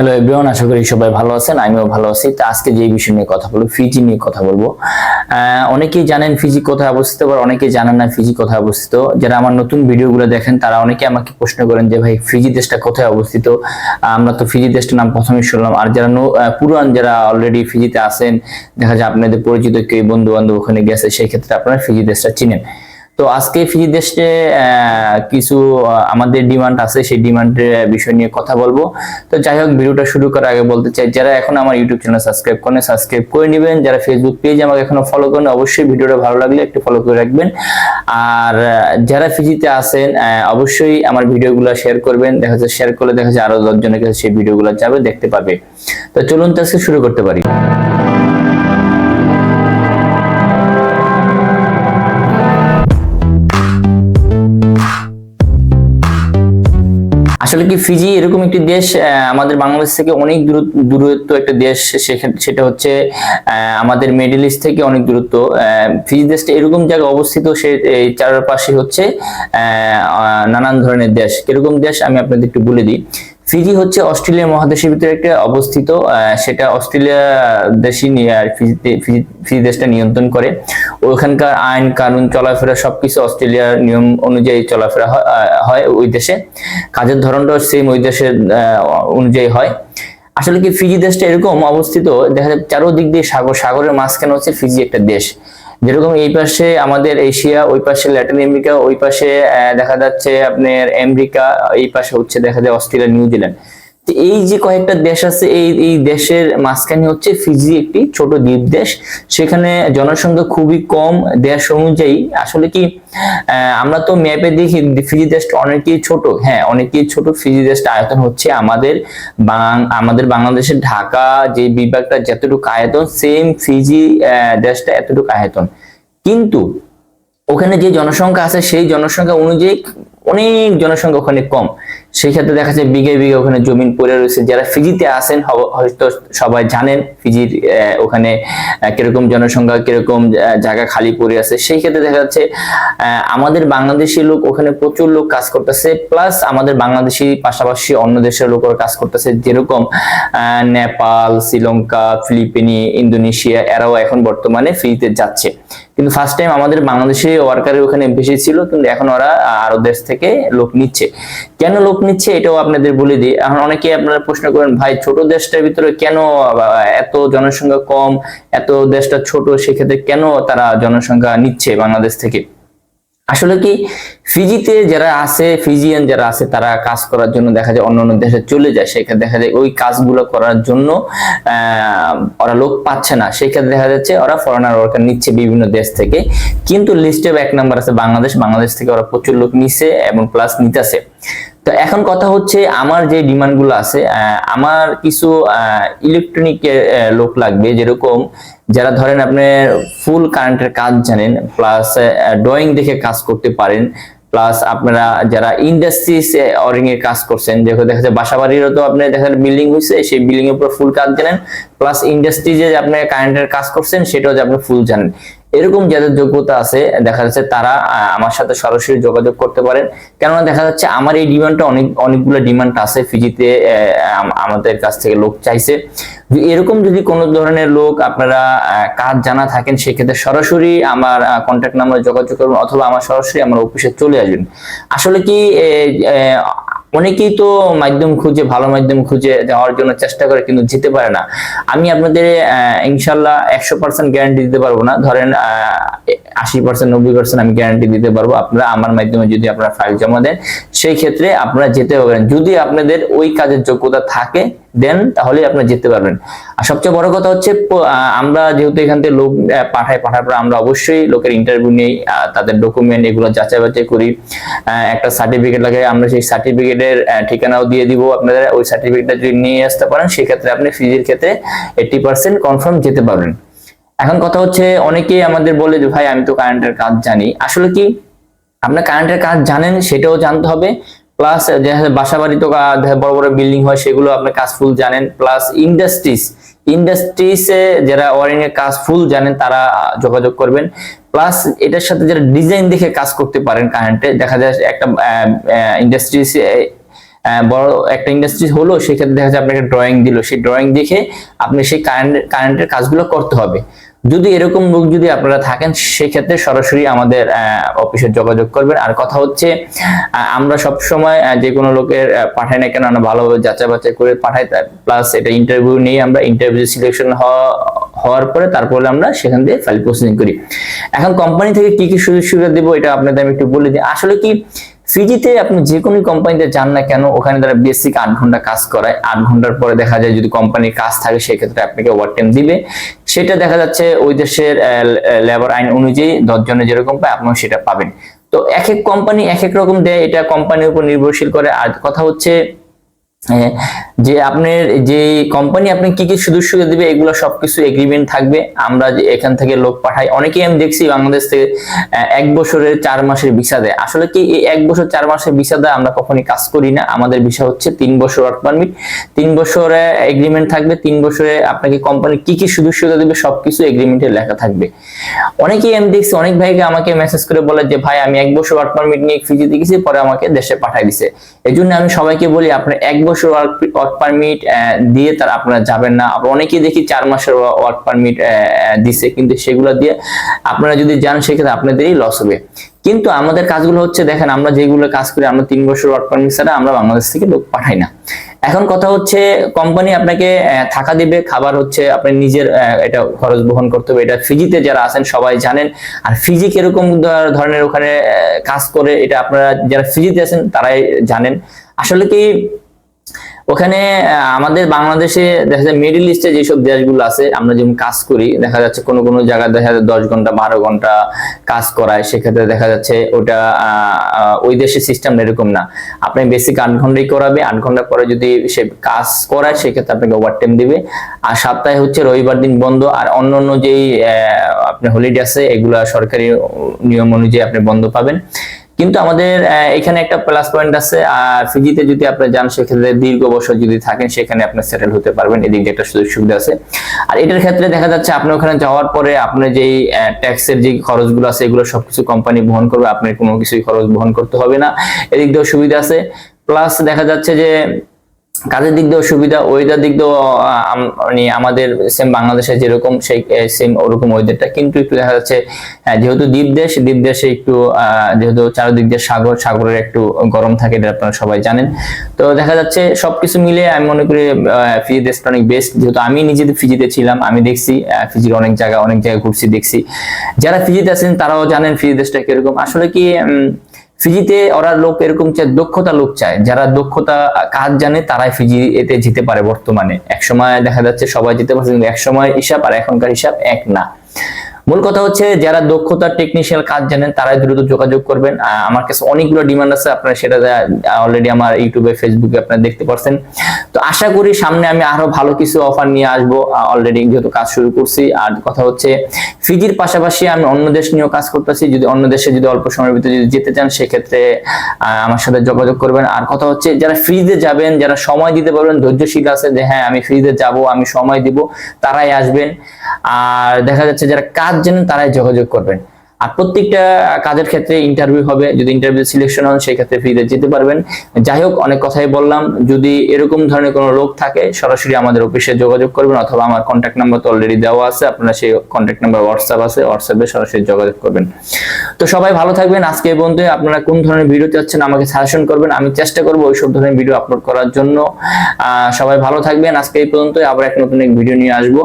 Hello everyone, আশা করি সবাই ভালো আছেন। আমিও ভালো আছি। তো আজকে যে বিষয় নিয়ে কথা বলবো, ফিজি নিয়ে কথা বলবো। অনেকেই জানেন ফিজি কোথায় অবস্থিত, আবার অনেকেই জানেন না ফিজি কোথায় অবস্থিত। যারা আমার নতুন ভিডিওগুলো দেখেন তারা অনেকে আমাকে প্রশ্ন করেন যে ভাই ফিজি দেশটা কোথায় অবস্থিত। আমরা তো ফিজি দেশটার নাম প্রথমেই শুনলাম। আর যারা পুরান, যারা অলরেডি ফিজিতে আছেন, দেখা যায় আপনাদের পরিচিত কেউ বন্ধু বান্ধব ওখানে গেছে, সেই ক্ষেত্রে আপনারা ফিজি দেশটা চিনেন। তো আজকে ফিজি দেশে কিছু আমাদের ডিমান্ড আছে, সেই ডিমান্ডের বিষয় নিয়ে কথা বলবো। তো যাই হোক, ভিডিওটা শুরু করার আগে বলতে চাই, যারা এখন আমার ইউটিউব চ্যানেল সাবস্ক্রাইব করেন সাবস্ক্রাইব করে নেবেন। যারা ফেসবুক পেজ আমাকে এখনো ফলো করেন, অবশ্যই ভিডিওটা ভালো লাগলে একটু ফলো করে রাখবেন। আর যারা ফিজিতে আছেন অবশ্যই আমার ভিডিওগুলো শেয়ার করবেন। দেখা যাচ্ছে শেয়ার করলে দেখা যায় আরো 10 জনের কাছে সেই ভিডিওগুলো যাবে, দেখতে পাবে। তো চলুন তো আজকে শুরু করতে পারি। আসলে কি ফিজি এরকম একটি দেশ, আমাদের বাংলাদেশ থেকে অনেক দূরত্ব একটা দেশ। সেটা হচ্ছে আমাদের মিডল ইস্ট থেকে অনেক দূরত্ব। ফিজি দেশটা এরকম জায়গায় অবস্থিত, সে এই চারপাশে হচ্ছে নানান ধরনের দেশ। কিরকম দেশ আমি আপনাদের একটু বলে দিই। ফিজি হচ্ছে অস্ট্রেলিয়া মহাদেশের ভিতরে একটা অবস্থিত। সেটা অস্ট্রেলিয়া দেশই ফিজি দেশটা নিয়ন্ত্রণ করে। ওখানকার আইন কানুন চলাফেরা সবকিছু অস্ট্রেলিয়ার নিয়ম অনুযায়ী চলাফেরা হয় ওই দেশে। কাজের ধরনটাও সেম ওই দেশের অনুযায়ী হয়। আসলে কি ফিজি দেশটা এরকম অবস্থিত, দেখা যায় চারোদিক দিয়ে সাগর, সাগরের মাঝখানে হচ্ছে ফিজি একটা দেশ। যেরকম এই পাশে আমাদের এশিয়া, ওই পাশে ল্যাটিন আমেরিকা, ওই পাশে দেখা যাচ্ছে আপনার আমেরিকা, এই পাশে হচ্ছে দেখা যায় অস্ট্রেলিয়া, নিউজিল্যান্ড। এই যে কয়েকটা দেশ আছে, এই দেশের মাঝখানে হচ্ছে ফিজি একটি ছোট দ্বীপ দেশ। সেখানে জনসংখ্যা খুবই কম। দেশ অনুযায়ী আসলে কি আমরা তো ম্যাপে দেখি ফিজি দেশটা অনেকই ছোট। হ্যাঁ, অনেকই ছোট। ফিজি দেশটা আয়তন হচ্ছে আমাদের বাংলাদেশের ঢাকা যে বিভাগটা যতটুকু আয়তন, সেম ফিজি দেশটা এতটুকু আয়তন। কিন্তু ওখানে যে জনসংখ্যা আছে সেই জনসংখ্যা অনুযায়ী অনেক জনসংখ্যা ওখানে কম। সেই ক্ষেত্রে দেখা যায় বিঘে বিঘে ওখানে জমিন পড়ে রয়েছে। যারা ফিজিতে আছেন হয়তো সবাই জানেন ফিজির ওখানে কিরকম জনসংখ্যা, কিরকম জায়গা খালি পড়ে আছে। সেই ক্ষেত্রে দেখা যাচ্ছে আমাদের বাংলাদেশি লোক ওখানে প্রচুর লোক কাজ করতেছে, প্লাস আমাদের বাংলাদেশি পাশাপাশি অন্য দেশের লোকরা কাজ করতেছে। যেরকম নেপাল, শ্রীলঙ্কা, ফিলিপিনি, ইন্দোনেশিয়া, এরাও এখন বর্তমানে ফিজিতে যাচ্ছে। কিন্তু ফার্স্ট টাইম আমাদের বাংলাদেশি ওয়ার্কারের ওখানে বেশি ছিল, কিন্তু এখন ওরা আরো দেশ থেকে লোক নিচ্ছে। কেন লোক নিচ্ছে এটাও আপনাদের বলে দিই। এখন অনেকে আপনারা প্রশ্ন করেন, ভাই ছোট দেশটার ভিতরে কেন এত জনসংখ্যা কম, এত দেশটা ছোট, সেক্ষেত্রে কেন তারা জনসংখ্যা নিচ্ছে বাংলাদেশ থেকে? আসলে কি ফিজিতে যারা আছে, ফিজিয়ান যারা আছে, তারা কাজ করার জন্য দেখা যায় অন্য দেশে চলে যায়। সেখানে দেখা যায় ওই কাজগুলো করার জন্য ওরা লোক পাচ্ছে না। সেক্ষেত্রে দেখা যাচ্ছে ওরা ফরেনার ওয়ার্কার নিচ্ছে বিভিন্ন দেশ থেকে। কিন্তু লিস্টে 1 নাম্বার আছে বাংলাদেশ থেকে ওরা প্রচুর লোক নিচ্ছে এবং প্লাস নিতেছে। তো এখন কথা হচ্ছে, আমার যে ডিমান্ড গুলো আছে, আমার কিছু ইলেকট্রনিক লোক লাগবে। যেরকম যারা ধরেন আপনি ফুল কারেন্টের কাজ জানেন, প্লাস ড্রয়িং দেখে কাজ করতে পারেন, প্লাস আপনারা যারা ইন্ডাস্ট্রিজ ওয়ারিং এর কাজ করছেন, যেখানে দেখা যায় বাসাবাড়িরও তো আপনি দেখেন বিল্ডিং হয়েছে, সেই বিল্ডিং এর উপর ফুল কাজ জানেন, প্লাস ইন্ডাস্ট্রিজে আপনি কারেন্টের কাজ করছেন সেটাও যে আপনি ফুল জানেন। এরকম যাদের যোগ্যতা আছে দেখা যাচ্ছে তারা আমার সাথে সরাসরি যোগাযোগ করতে পারেন। কেননা দেখা যাচ্ছে আমার এই ডিমান্ডটা অনেকগুলো ডিমান্ড আছে ফিজিতে, আমাদের কাছ থেকে লোক চাইছে। এরকম যদি কোনো ধরনের লোক আপনারা কাজ জানা থাকেন, সেক্ষেত্রে সরাসরি আমার কন্ট্যাক্ট নাম্বারে যোগাযোগ করবেন, অথবা আমার সরাসরি আমার অফিসে চলে আসবেন। আসলে কি অনেকেই তো মাধ্যম খুঁজে, ভালো মাধ্যম খুঁজে যাওয়ার জন্য চেষ্টা করে, কিন্তু যেতে পারে না। আমি আপনাদের ইনশাল্লাহ 100% গ্যারান্টি দিতে পারবো না, ধরেন 80% 90% আমি গ্যারান্টি দিতে পারবো। আপনারা আমার মাধ্যমে যদি আপনারা ফাইল জমা দেন, সেই ক্ষেত্রে আপনারা যেতে পারবেন। যদি আপনাদের ওই কাজের যোগ্যতা থাকে দেন, তাহলে আপনারা যেতে পারবেন। আর সবচেয়ে বড় কথা হচ্ছে, আমরা যেহেতু এখান থেকে লোক পাঠার পর আমরা অবশ্যই লোকের ইন্টারভিউ নেই, তাদের ডকুমেন্ট এগুলো যাচাই বাছাই করি। একটা সার্টিফিকেট লাগে, আমরা সেই সার্টিফিকেটের ঠিকানাও দিয়ে দিব আপনাদের। ওই সার্টিফিকেটটা যদি নিয়ে আসতে পারেন, সেক্ষেত্রে আপনি ফিজির ক্ষেত্রে 80% কনফার্ম যেতে পারবেন। এখন কথা হচ্ছে, অনেকেই আমাদের বলে যে ভাই আমি তো কারেন্টের কাজ জানি। আসলে কি আপনার কারেন্টের কাজ জানেন সেটাও জানতে হবে, প্লাস বাসা বাড়ি তো বড় বড় বিল্ডিং হয় সেগুলো আপনি কাজ ফুল জানেন, প্লাস ইন্ডাস্ট্রিজে যারা ওয়ারিং এর কাজ ফুল জানেন তারা যোগাযোগ করবেন। প্লাস এটার সাথে যারা ডিজাইন দেখে কাজ করতে পারেন কারেন্টে, দেখা যায় একটা ইন্ডাস্ট্রিজ বড় একটা ইন্ডাস্ট্রি হলো, সেক্ষেত্রে দেখা যায় আপনাকে ড্রয়িং দিল, সেই ড্রয়িং দেখে আপনি সেই কারেন্টের কাজগুলো করতে হবে। যদি এরকম লোক যদি আপনারা থাকেন, সেক্ষেত্রে সরাসরি আমাদের অফিসে যোগাযোগ করবেন। আর কথা হচ্ছে আমরা সব সময় যে কোনো লোকের পাঠাই না কেন আমরা ভালোভাবে যাচাই বাছাই করে পাঠাই, প্লাস এটা ইন্টারভিউ নিয়ে আমরা ইন্টারভিউ সিলেকশন হওয়ার পরে তারপরে আমরা সেখান থেকে ফাইল প্রসেসিং করি। এখন কোম্পানি থেকে কি কি সুযোগ সুবিধা দেবো এটা আপনাদের আমি একটু বলে দিই। আসলে কি, ফিজিতে আপনি যে কোনো কোম্পানিতে যান না কেন, ওখানে তারা বেসিক 8 ঘন্টা কাজ করায়। 8 ঘন্টার পরে দেখা যায় যদি কোম্পানির কাজ থাকে সেক্ষেত্রে আপনাকে ওভারটাইম দিবে। সেটা দেখা যাচ্ছে ওই দেশের লেবার আইন অনুযায়ী 10 জনে যেরকম পায় আপনিও সেটা পাবেন। তো এক এক কোম্পানি এক এক রকম দেয়, এটা কোম্পানির উপর নির্ভরশীল করে। আর কথা হচ্ছে যে আপনার যে কোম্পানি আপনি কি কি সুযোগ সুবিধা দিবে এগুলো সবকিছু এগ্রিমেন্ট থাকবে। আমরা যে এখান থেকে লোক পাঠাই, অনেকেই আমি দেখছি বাংলাদেশ থেকে 1 বছরের 4 মাসের ভিসা দেয়। আসলে কি এই 1 বছর 4 মাসের ভিসা দেয় আমরা কখনোই কাজ করি না। আমাদের ভিসা হচ্ছে 3 বছর ওয়ার্ক পারমিট, 3 বছরে এগ্রিমেন্ট থাকবে। 3 বছরে আপনাকে কোম্পানি কি কি সুযোগ সুবিধা দিবে সবকিছু এগ্রিমেন্টে লেখা থাকবে। অনেকেই আমি দেখছি অনেক ভাইকে আমাকে মেসেজ করে বলে যে ভাই আমি 1 বছর ওয়ার্ক পারমিট নিয়ে ফিজিতে গেছি, পরে আমাকে দেশে পাঠাই দিছে। এই জন্য আমি সবাইকে বলি আপনি 1 বছর ওয়ার্ক পারমিট দিয়ে তার আপনারা যাবেন না। অনেকেই দেখি 4 মাসের ওয়ার্ক পারমিট দিছে, কিন্তু সেগুলো দিয়ে আপনারা যদি যান সেক্ষেত্রে আপনাদেরই লস হবে। কিন্তু আমাদের কাজগুলো হচ্ছে দেখেন, আমরা যেগুলো কাজ করি আমরা 3 বছর ওয়ার্ক পারমিট ছাড়া আমরা বাংলাদেশ থেকে লোক পাঠাই না। এখন কথা হচ্ছে কোম্পানি আপনাকে থাকা দিবে, খাবার হচ্ছে আপনি নিজের এটা খরচ বহন করতে হবে। এটা ফিজিতে যারা আছেন সবাই জানেন। আর ফিজি কিরকম ধরনের ওখানে কাজ করে এটা আপনারা যারা ফিজিতে আছেন তারাই জানেন। আসলে কি ওখানে আমাদের বাংলাদেশে দেখা যায় মিডল ইস্টে যেসব দেশগুলো আছে আমরা যেমন কাজ করি, দেখা যাচ্ছে কোনো কোনো জায়গায় দেখা যায় 10 ঘন্টা 12 ঘন্টা কাজ করায়। সেক্ষেত্রে দেখা যাচ্ছে ওটা ওই দেশের সিস্টেম এরকম না। আপনি বেসিক 8 ঘন্টাই করাবে, 8 ঘন্টা পরে যদি সে কাজ করায় সেক্ষেত্রে আপনাকে ওভারটাইম দিবে। আর সপ্তাহে হচ্ছে রবিবার দিন বন্ধ। আর অন্যান্য যেই আপনি হলিডে আছে এগুলা সরকারি নিয়ম অনুযায়ী আপনি বন্ধ পাবেন। কিন্তু আমাদের এখানে একটা প্লাস পয়েন্ট আছে, আর ফিজিতে যদি আপনি যান সেক্ষেত্রে দীর্ঘ বছর যদি থাকেন সেখানে আপনি সেটেল হতে পারবেন, এদিক দিয়ে একটা সুযোগ সুবিধা আছে। আর এটার ক্ষেত্রে দেখা যাচ্ছে আপনি ওখানে যাওয়ার পরে আপনার যেই ট্যাক্সের যে খরচগুলো আছে এগুলো সবকিছু কোম্পানি বহন করবে, আপনার কোনো কিছুই খরচ বহন করতে হবে না, এদিক দিয়েও সুবিধা আছে। প্লাস দেখা যাচ্ছে যে কাজের দিক দিয়েও সুবিধা, ওয়েদার দিক দিয়েও মানে আমাদের সেম বাংলাদেশে যেরকম সেই সেম ওরকম ওয়েদারটা, কিন্তু একটু দেখা যাচ্ছে যেহেতু দ্বীপ দেশে একটু যেহেতু চারিদিক দিয়ে সাগরের একটু গরম থাকে, এটা আপনারা সবাই জানেন। তো দেখা যাচ্ছে সবকিছু মিলে আমি মনে করি ফিজি দেশটা অনেক বেস্ট। যেহেতু আমি নিজে ফিজিতে ছিলাম, আমি দেখছি ফিজির অনেক জায়গায় ঘুরছি, দেখছি। যারা ফিজিতে আছেন তারাও জানেন ফিজি দেশটা কিরকম। আসলে কি ফিজিতে ওরা লোক এরকম চায়, দক্ষতা লোক চায়, যারা দক্ষতা কাজ জানে তারাই ফিজি এতে যেতে পারে বর্তমানে। এক সময় দেখা যাচ্ছে সবাই যেতে পারছে, কিন্তু এক সময় হিসাব আর এখনকার হিসাব এক না। মূল কথা হচ্ছে যারা দক্ষতা টেকনিশিয়াল কাজ জানেন তারাই দ্রুত যোগাযোগ করবেন। আমার কাছে অনেকগুলো ডিমান্ড আছে, আপনারা সেটা অলরেডি আমার ইউটিউবে ফেসবুকে আপনারা দেখতে পাচ্ছেন। তো আশা করি সামনে আমি আরো ভালো কিছু অফার নিয়ে আসবো, অলরেডি যেহেতু কাজ শুরু করছি। আর কথা হচ্ছে ফিজির পাশাপাশি আমি অন্য দেশ নিয়েও কাজ করতেছি, যদি অন্য দেশে যদি অল্প সময়ের ভিতরে যদি যেতে চান সেক্ষেত্রে আমার সাথে যোগাযোগ করবেন। আর কথা হচ্ছে যারা ফ্রিজে যাবেন, যারা সময় দিতে পারবেন, ধৈর্যশীল আছে যে হ্যাঁ আমি ফ্রিজে যাব, আমি সময় দিব, তারাই আসবেন। আর দেখা যাচ্ছে যারা কাজ জানেন তারাই যোগাযোগ করবেন। আর প্রত্যেকটা কাজের ক্ষেত্রে ইন্টারভিউ হবে, যদি ইন্টারভিউ সিলেকশন হন সেই ক্ষেত্রে ফ্রিতে যেতে পারবেন। যাই হোক, অনেক কথাই বললাম। যদি এরকম ধরনের কোনো লোক থাকে সরাসরি আমাদের অফিসে যোগাযোগ করবেন, অথবা আমার কন্ট্যাক্ট নাম্বার তো অলরেডি দেওয়া আছে, আপনারা সেই কন্ট্যাক্ট নাম্বার হোয়াটসঅ্যাপ আছে, হোয়াটসঅ্যাপে সরাসরি যোগাযোগ করবেন। তো সবাই ভালো থাকবেন। আজকে এই পর্যন্ত। আপনারা কোন ধরনের ভিডিও চাচ্ছেন আমাকে সাজেশন করবেন, আমি চেষ্টা করবো ওইসব ধরনের ভিডিও আপলোড করার জন্য। সবাই ভালো থাকবেন। আজকে এই পর্যন্ত, আবার এক নতুন এক ভিডিও নিয়ে আসবো।